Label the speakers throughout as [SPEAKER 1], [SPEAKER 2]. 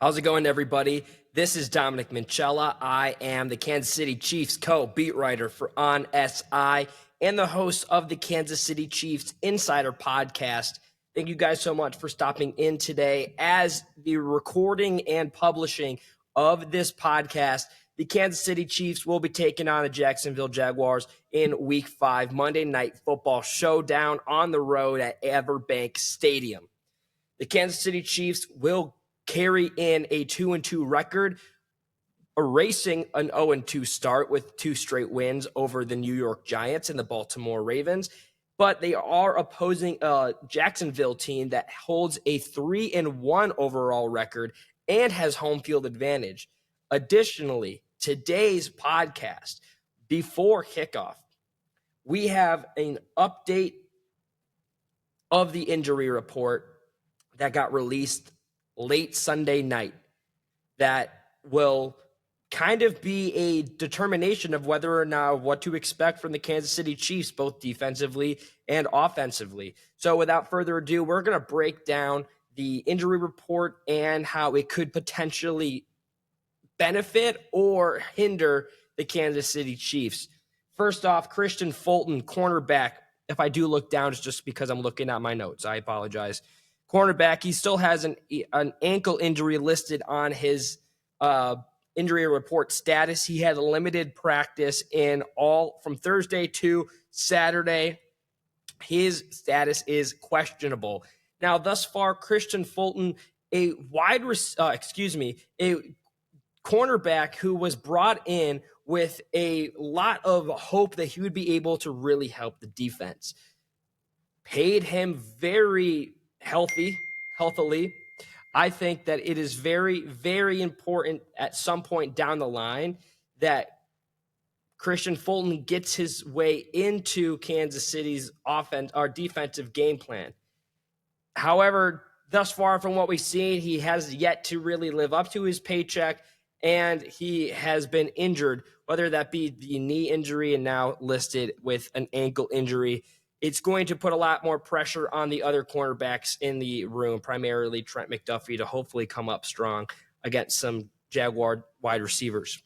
[SPEAKER 1] How's it going, everybody? This is Dominic Minchella. I am the Kansas City Chiefs co-beat writer for On SI and the host of the Kansas City Chiefs Insider Podcast. Thank you guys so much for stopping in today. As the recording and publishing of this podcast, the Kansas City Chiefs will be taking on the Jacksonville Jaguars in Week 5, Monday Night Football showdown on the road at Everbank Stadium. The Kansas City Chiefs will carry in a 2-2 record, erasing an 0-2 start with 2 straight wins over the New York Giants and the Baltimore Ravens. But they are opposing a Jacksonville team that holds a 3-1 overall record and has home field advantage. Additionally, today's podcast, before kickoff, we have an update of the injury report that got released late Sunday night that will kind of be a determination of whether or not what to expect from the Kansas City Chiefs, both defensively and offensively. So without further ado, we're going to break down the injury report and how it could potentially benefit or hinder the Kansas City Chiefs. First off, Kristian Fulton, cornerback. If I do look down, it's just because I'm looking at my notes. I apologize. Cornerback, he still has an ankle injury listed on his injury report status. He had a limited practice from Thursday to Saturday. His status is questionable. Now, thus far, Kristian Fulton, a cornerback who was brought in with a lot of hope that he would be able to really help the defense. Paid him very healthily. I think that it is very, very important at some point down the line that Kristian Fulton gets his way into Kansas City's offense or defensive game plan. However, thus far from what we've seen, he has yet to really live up to his paycheck, and he has been injured, whether that be the knee injury and now listed with an ankle injury. It's going to put a lot more pressure on the other cornerbacks in the room, primarily Trent McDuffie, to hopefully come up strong against some Jaguar wide receivers.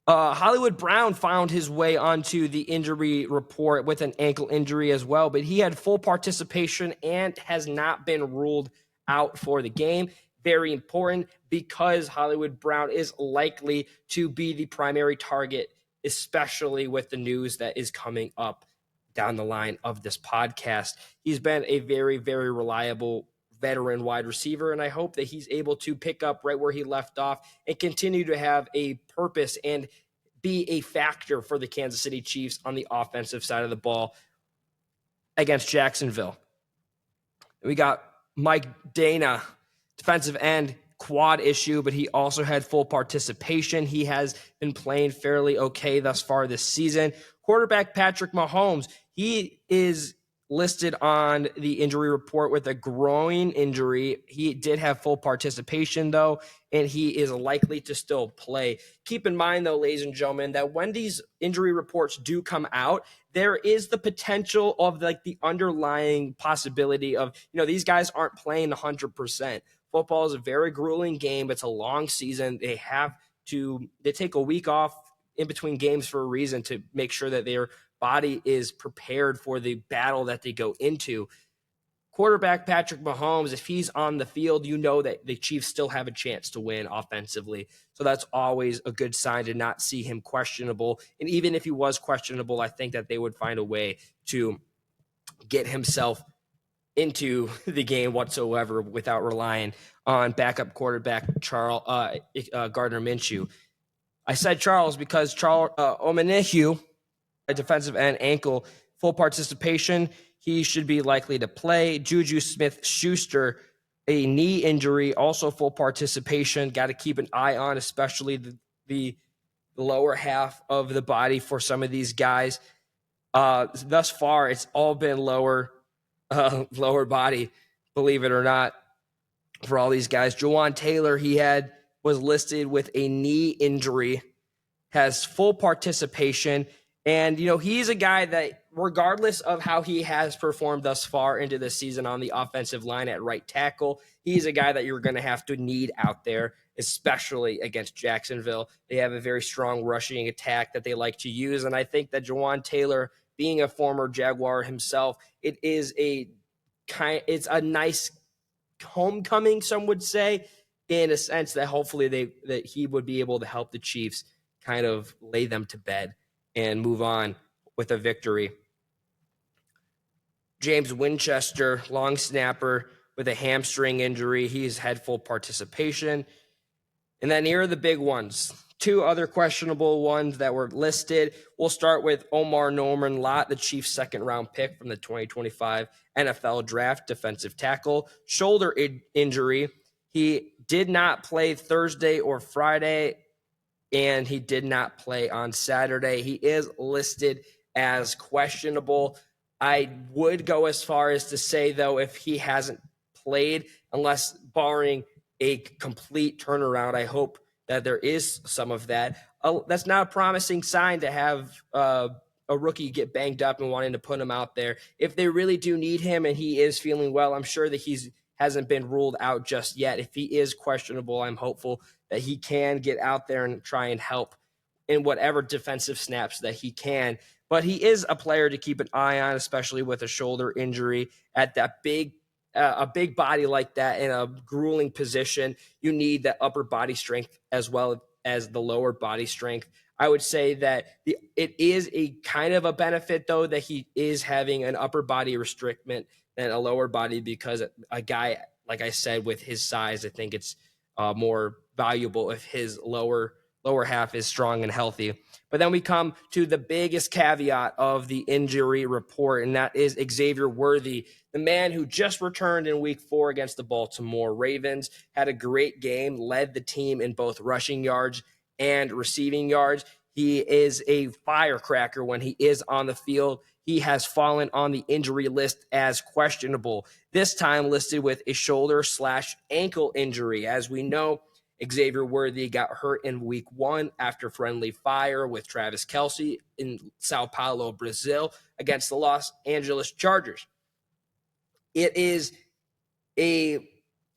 [SPEAKER 1] Hollywood Brown found his way onto the injury report with an ankle injury as well, but he had full participation and has not been ruled out for the game. Very important because Hollywood Brown is likely to be the primary target, especially with the news that is coming up down the line of this podcast. He's been a very, very reliable veteran wide receiver, and I hope that he's able to pick up right where he left off and continue to have a purpose and be a factor for the Kansas City Chiefs on the offensive side of the ball against Jacksonville. We got Mike Dana, defensive end, quad issue, but he also had full participation. He has been playing fairly okay thus far this season. Quarterback Patrick Mahomes, he is listed on the injury report with a groin injury. He did have full participation, though, and he is likely to still play. Keep in mind, though, ladies and gentlemen, that when these injury reports do come out, there is the potential of the underlying possibility of, these guys aren't playing 100%. Football is a very grueling game. It's a long season. They take a week off in between games for a reason to make sure that their body is prepared for the battle that they go into. Quarterback Patrick Mahomes, if he's on the field, that the Chiefs still have a chance to win offensively. So that's always a good sign to not see him questionable. And even if he was questionable, I think that they would find a way to get himself into the game whatsoever without relying on backup quarterback Gardner Minshew. I said Charles because Omenihu, a defensive end, ankle, full participation. He should be likely to play. Juju Smith-Schuster, a knee injury, also full participation. Got to keep an eye on, especially the lower half of the body for some of these guys. Thus far, it's all been lower body, believe it or not, for all these guys. Jawan Taylor, was listed with a knee injury, has full participation. And, he's a guy that regardless of how he has performed thus far into the season on the offensive line at right tackle, he's a guy that you're going to have to need out there, especially against Jacksonville. They have a very strong rushing attack that they like to use, and I think that Jawan Taylor, being a former Jaguar himself, it's a nice homecoming, some would say, in a sense that hopefully that he would be able to help the Chiefs kind of lay them to bed and move on with a victory. James Winchester, long snapper with a hamstring injury. He's had full participation. And then here are the big ones. Two other questionable ones that were listed. We'll start with Omar Norman Lott, the Chiefs' second-round pick from the 2025 NFL Draft, defensive tackle. Shoulder injury. He did not play Thursday or Friday, and he did not play on Saturday. He is listed as questionable. I would go as far as to say, though, if he hasn't played, unless barring a complete turnaround, I hope that there is some of that. That's not a promising sign to have a rookie get banged up and wanting to put him out there. If they really do need him and he is feeling well, I'm sure that hasn't been ruled out just yet. If he is questionable, I'm hopeful that he can get out there and try and help in whatever defensive snaps that he can. But he is a player to keep an eye on, especially with a shoulder injury at that a big body like that in a grueling position. You need that upper body strength as well as the lower body strength. I would say that it is a kind of a benefit, though, that he is having an upper body restriction than a lower body, because a guy, like I said, with his size, I think it's more valuable if his lower half is strong and healthy. But then we come to the biggest caveat of the injury report, and that is Xavier Worthy, the man who just returned in week 4 against the Baltimore Ravens, had a great game, led the team in both rushing yards and receiving yards. He is a firecracker when he is on the field. He has fallen on the injury list as questionable, this time listed with a shoulder/ankle injury. As we know, Xavier Worthy got hurt in week 1 after friendly fire with Travis Kelce in Sao Paulo, Brazil, against the Los Angeles Chargers. It is a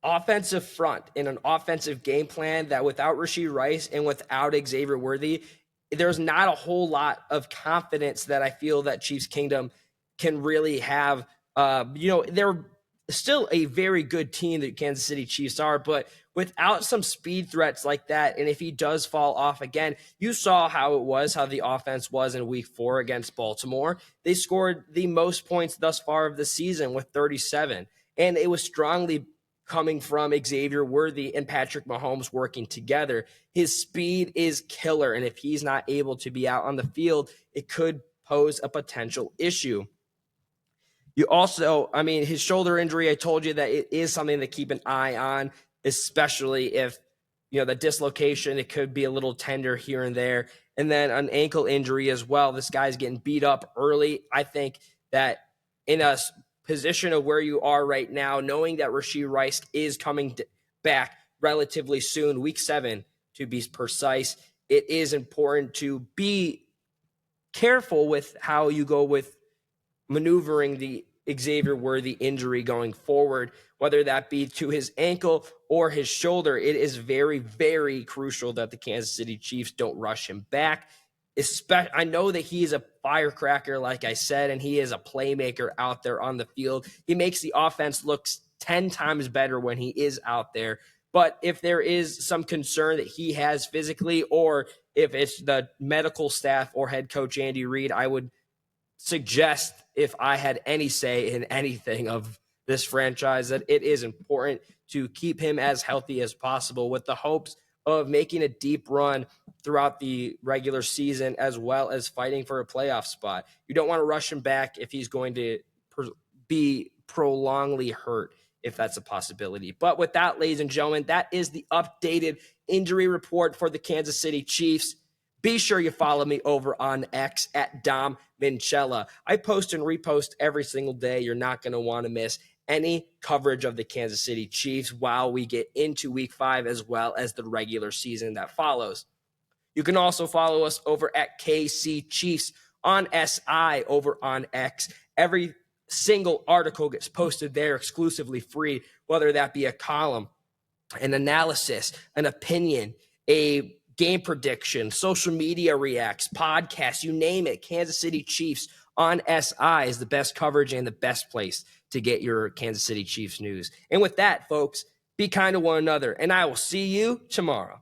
[SPEAKER 1] offensive front and an offensive game plan that without Rashee Rice and without Xavier Worthy, there's not a whole lot of confidence that I feel that Chiefs Kingdom can really have. They're still a very good team, that Kansas City Chiefs are, but without some speed threats like that, and if he does fall off again, you saw how the offense was in week 4 against Baltimore. They scored the most points thus far of the season with 37, and it was strongly coming from Xavier Worthy and Patrick Mahomes working together. His speed is killer, and if he's not able to be out on the field, it could pose a potential issue. You also, his shoulder injury, I told you that it is something to keep an eye on, especially if, the dislocation, it could be a little tender here and there. And then an ankle injury as well. This guy's getting beat up early. I think that in a position of where you are right now, knowing that Rashee Rice is coming back relatively soon, week 7 to be precise, it is important to be careful with how you go with maneuvering the Xavier Worthy injury going forward, whether that be to his ankle or his shoulder. It is very, very crucial that the Kansas City Chiefs don't rush him back. I know that he is a firecracker, like I said, and he is a playmaker out there on the field. He makes the offense look 10 times better when he is out there. But if there is some concern that he has physically, or if it's the medical staff or head coach Andy Reid, I would suggest, if I had any say in anything of this franchise, that it is important to keep him as healthy as possible, with the hopes of making a deep run throughout the regular season, as well as fighting for a playoff spot. You don't want to rush him back if he's going to be prolongedly hurt, if that's a possibility. But with that, ladies and gentlemen, that is the updated injury report for the Kansas City Chiefs. Be sure you follow me over on X at Dom Minchella. I post and repost every single day. You're not going to want to miss any coverage of the Kansas City Chiefs while we get into week 5, as well as the regular season that follows. You can also follow us over at KC Chiefs on SI over on X. Every single article gets posted there exclusively free, whether that be a column, an analysis, an opinion, a game prediction, social media reacts, podcasts, you name it. Kansas City Chiefs on SI is the best coverage and the best place to get your Kansas City Chiefs news. And with that, folks, be kind to one another, and I will see you tomorrow.